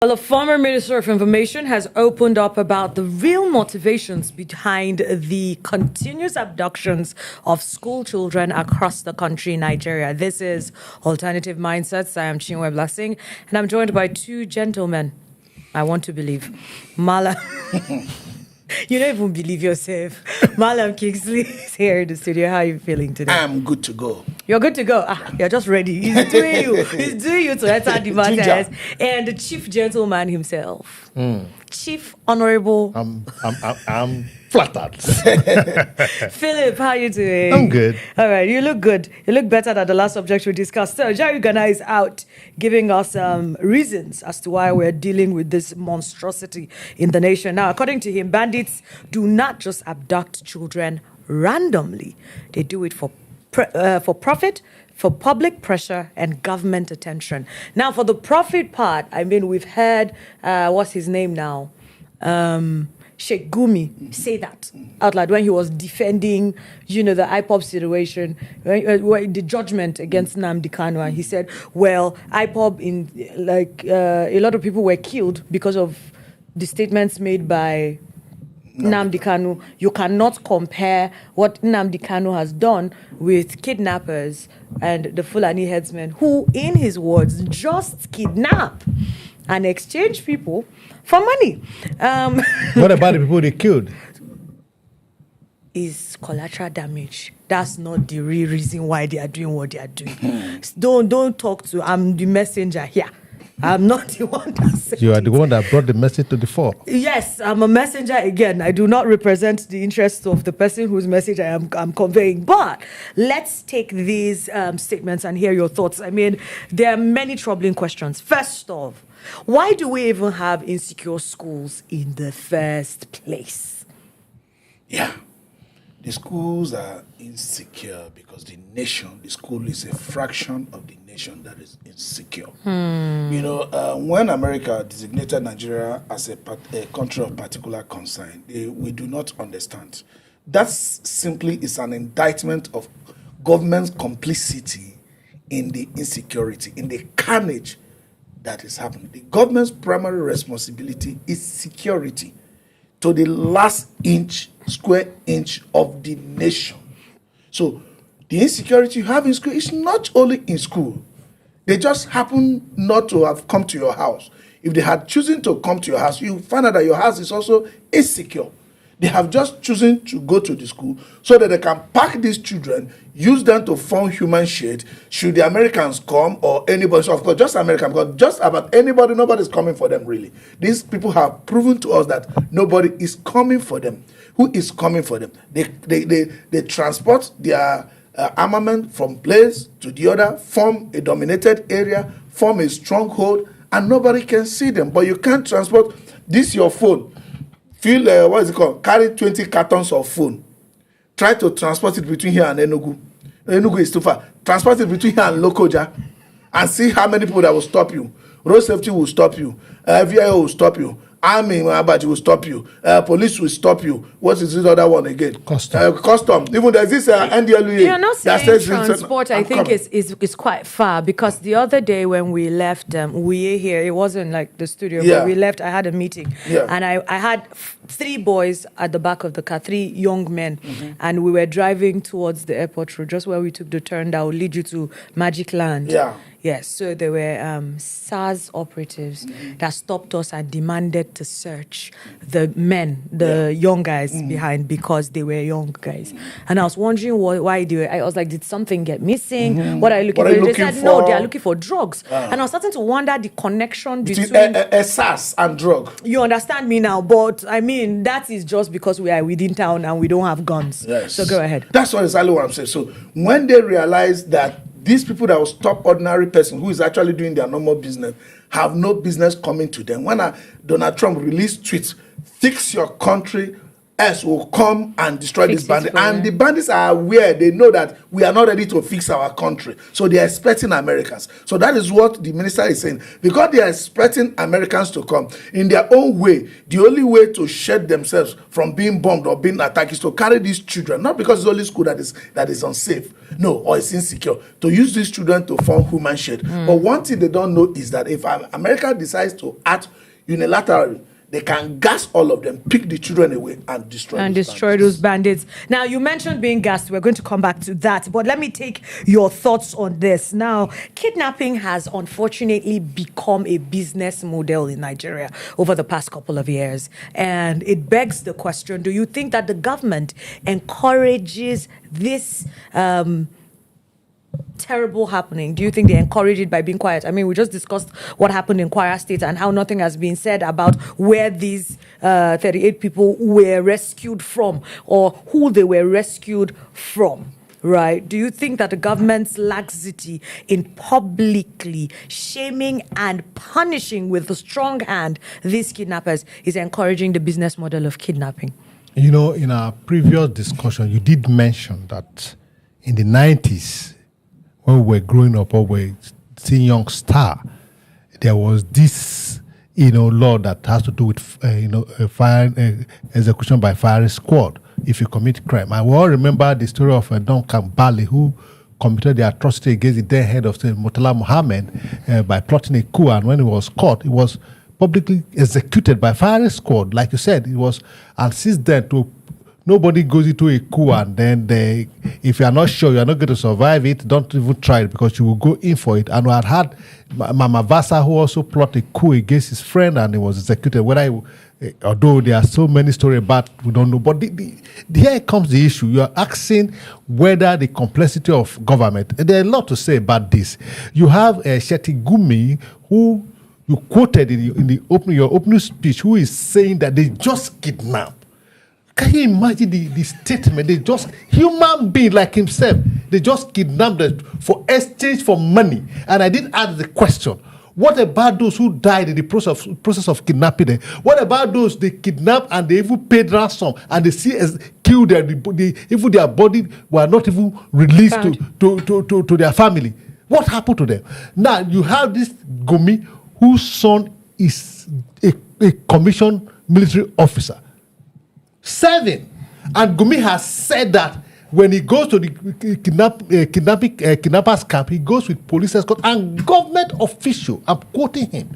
Well, a former Minister of Information has opened up about the real motivations behind the continuous abductions of school children across the country in Nigeria. This is Alternative Mindsets. I am Chinwe Blessing, and I'm joined by two gentlemen. I want to believe. Mala. You don't even believe yourself. Malam Kingsley is here in the studio. How are you feeling today? I'm good to go. You're good to go. You're just ready. He's doing you. He's doing you to enter the matters. And the chief gentleman himself, Chief Honorable. I'm flattered. Philip, how are you doing? I'm good. All right, you look good. You look better than the last subject we discussed. So Jerry Ghana is out giving us reasons as to why we're dealing with this monstrosity in the nation. Now, according to him, bandits do not just abduct children randomly. They do it for profit, for public pressure and government attention. Now, for the profit part, I mean, we've heard, what's his name now? Sheikh Gumi say that out loud when he was defending, the IPOB situation, the judgment against Nnamdi Kanu. And he said, well, IPOB, a lot of people were killed because of the statements made by Nnamdi Kanu. You cannot compare what Nnamdi Kanu has done with kidnappers and the Fulani headsmen who, in his words, just kidnap and exchange people for money. What about the people they killed? Is collateral damage. That's not the real reason why they are doing what they are doing. Don't talk to. I'm the messenger here. I'm not the one that said You are the one that brought the message to the fore. Yes, I'm a messenger again. I do not represent the interests of the person whose message I'm conveying. But let's take these statements and hear your thoughts. I mean, there are many troubling questions. First off, why do we even have insecure schools in the first place? Yeah. The schools are insecure because the school is a fraction of the nation that is insecure. When America designated Nigeria as a country of particular concern, we do not understand. That simply is an indictment of government's complicity in the insecurity, in the carnage that is happening. The government's primary responsibility is security to the last square inch of the nation. So the insecurity you have in school is not only in school. They just happen not to have come to your house. If they had chosen to come to your house, you find out that your house is also insecure. They have just chosen to go to the school so that they can pack these children, use them to form human shade. Should the Americans come or anybody, so of course just American, because just about anybody, nobody's coming for them really. These people have proven to us that nobody is coming for them. Who is coming for them? They transport their armament from place to the other, form a dominated area, form a stronghold, and nobody can see them. But you can't transport this your phone. Carry 20 cartons of phone. Try to transport it between here and Enugu. Enugu is too far. Transport it between here and Lokoja and see how many people that will stop you. Road safety will stop you. VIO will stop you. Army Abaji will stop you. Police will stop you. What is this other one again? Custom. Even there's this NDLUA. You're not saying transport, I think, is quite far, because the other day when we left, we here, it wasn't like the studio, but we left, I had a meeting. Yeah. And I had 3 boys at the back of the car, 3 young men. Mm-hmm. And we were driving towards the airport road, just where we took the turn that will lead you to Magic Land. Yeah. Yes, so there were SARS operatives that stopped us and demanded to search the men, young guys behind, because they were young guys. And I was wondering why they were. I was like, did something get missing? What are you looking for? They said, no, they are looking for drugs. And I was starting to wonder the connection between SARS and drug. You understand me now, but I mean, that is just because we are within town and we don't have guns. Yes. So go ahead. That's exactly what I'm saying. So when they realize that these people that will stop ordinary person who is actually doing their normal business have no business coming to them. When Donald Trump released tweets, fix your country else will come and destroy Fix this it bandit. for And them. the bandits are aware, they know that we are not ready to fix our country. So they are expecting Americans. So that is what the minister is saying. Because they are expecting Americans to come in their own way, the only way to shed themselves from being bombed or being attacked is to carry these children, not because it's only school that is unsafe, no, or it's insecure, to use these children to form human shade. But one thing they don't know is that if America decides to act unilaterally, they can gas all of them, pick the children away, and destroy those bandits. Now, you mentioned being gassed. We're going to come back to that. But let me take your thoughts on this. Now, kidnapping has unfortunately become a business model in Nigeria over the past couple of years. And it begs the question, do you think that the government encourages this terrible happening? Do you think they encourage it by being quiet? I mean, we just discussed what happened in Kwara State and how nothing has been said about where these 38 people were rescued from or who they were rescued from, right? Do you think that the government's laxity in publicly shaming and punishing with a strong hand these kidnappers is encouraging the business model of kidnapping? You know, in our previous discussion, you did mention that in the 90s, when we were growing up or we were seeing young star, there was this, law that has to do with, execution by firing squad if you commit crime. And we all remember the story of Duncan Bali, who committed the atrocity against the then head of Murtala Mohammed by plotting a coup. And when he was caught, he was publicly executed by firing squad. Like you said, it was, and since then, nobody goes into a coup and then if you are not sure you are not going to survive it, don't even try it because you will go in for it. And we had Mama Vasa, who also plotted a coup against his friend and he was executed. Although there are so many stories about, we don't know. But here comes the issue. You are asking whether the complexity of government, and there are a lot to say about this. You have Shetty Gumi, who you quoted in your opening speech, who is saying that they just kidnapped. Can you imagine the statement? They just, human being like himself, they just kidnapped them for exchange for money. And I did ask the question, what about those who died in the process of kidnapping them? What about those they kidnapped and they even paid ransom and they see as killed them, even their body were not even released to their family? What happened to them? Now you have this Gumi whose son is a commissioned military officer. 7. And Gumi has said that when he goes to the kidnappers camp, he goes with police escort and government official. I'm quoting him.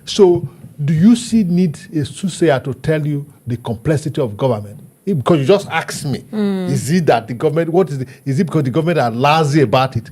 So, do you see need a soothsayer to tell you the complexity of government? Because you just asked me, is it that the government? Is it because the government are lazy about it?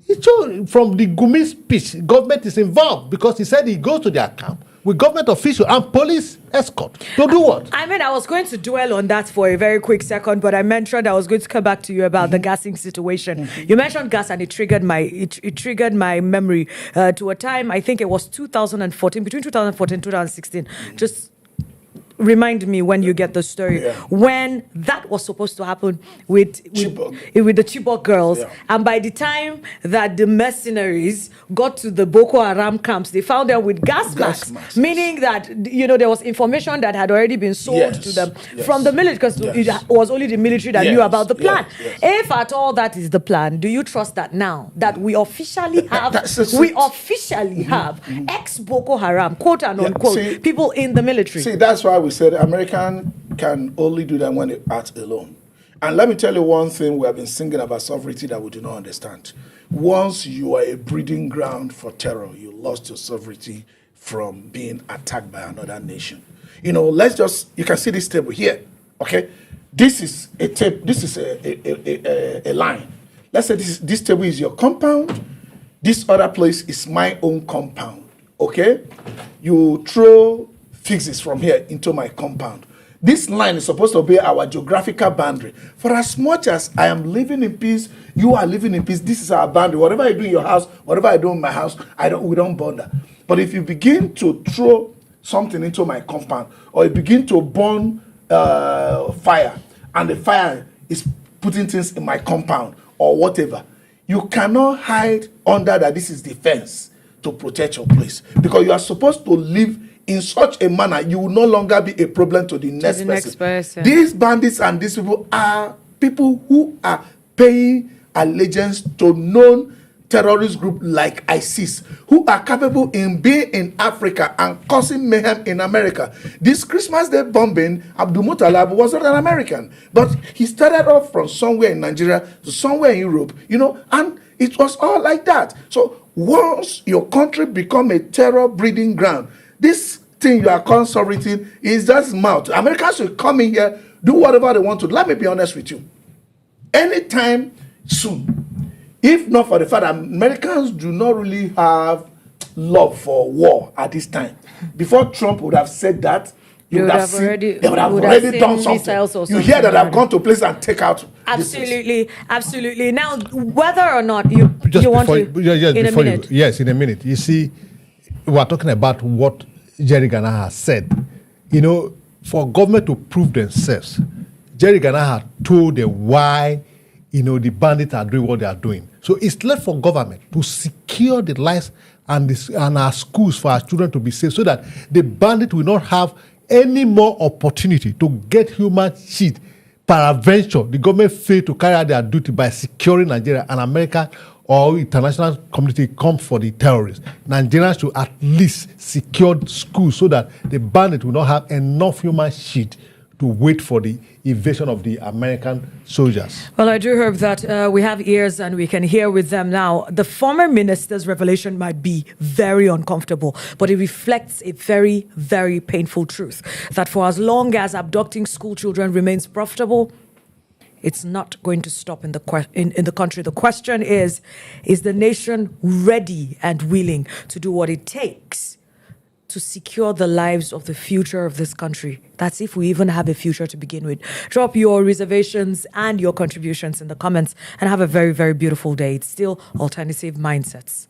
It's from the Gumi speech, government is involved because he said he goes to their camp with government official and police escort to do what? I mean, I was going to dwell on that for a very quick second, but I mentioned I was going to come back to you about the gassing situation. You mentioned gas, and it triggered my memory to a time. I think it was 2014, between 2014 and 2016. Just remind me when you get the story. Yeah. When that was supposed to happen with the Chibok girls. Yeah. And by the time that the mercenaries got to the Boko Haram camps, they found them with gas masks. Meaning that, there was information that had already been sold to them from the military, because it was only the military that knew about the plan. If at all that is the plan, do you trust that now that we officially have, ex-Boko Haram, quote and unquote, people in the military? See, that's why we said American can only do that when they act alone. And let me tell you one thing we have been singing about sovereignty that we do not understand. Once you are a breeding ground for terror, you lost your sovereignty from being attacked by another nation. You can see this table here, okay? This is a tape, this is a line. Let's say this table is your compound, this other place is my own compound, okay? You throw fixes from here into my compound. This line is supposed to be our geographical boundary. For as much as I am living in peace, you are living in peace, this is our boundary. Whatever I do in your house, whatever I do in my house, we don't bother. But if you begin to throw something into my compound, or you begin to burn fire, and the fire is putting things in my compound, or whatever, you cannot hide under that this is defense to protect your place. Because you are supposed to live in such a manner, you will no longer be a problem to the next person. These bandits and these people are people who are paying allegiance to known terrorist group like ISIS, who are capable in being in Africa and causing mayhem in America. This Christmas Day bombing, Abdul Muttalib was not an American, but he started off from somewhere in Nigeria to somewhere in Europe, and it was all like that. So once your country become a terror breeding ground, this thing you are consolidating is just mouth. Americans should come in here, do whatever they want to. Let me be honest with you. Anytime soon, if not for the fact that Americans do not really have love for war at this time. Before Trump would have said that, they would have already done something. You hear that I've gone to a place and take out. Absolutely. Now, whether or not you want to, in a minute. Yes, in a minute. You see, we are talking about what Jerry Garner has said. For government to prove themselves, Jerry Garner had told them why the bandits are doing what they are doing. So it's left for government to secure the lives and our schools for our children to be safe, so that the bandit will not have any more opportunity to get human shit. Peradventure, the government failed to carry out their duty by securing Nigeria, and America or international community come for the terrorists. Nigerians should at least secure schools so that the bandit will not have enough human shit to wait for the invasion of the American soldiers. Well, I do hope that we have ears and we can hear with them now. The former minister's revelation might be very uncomfortable, but it reflects a very, very painful truth that for as long as abducting school children remains profitable, it's not going to stop in the country. The question is the nation ready and willing to do what it takes to secure the lives of the future of this country? That's if we even have a future to begin with. Drop your reservations and your contributions in the comments and have a very, very beautiful day. It's still Alternative Mindsets.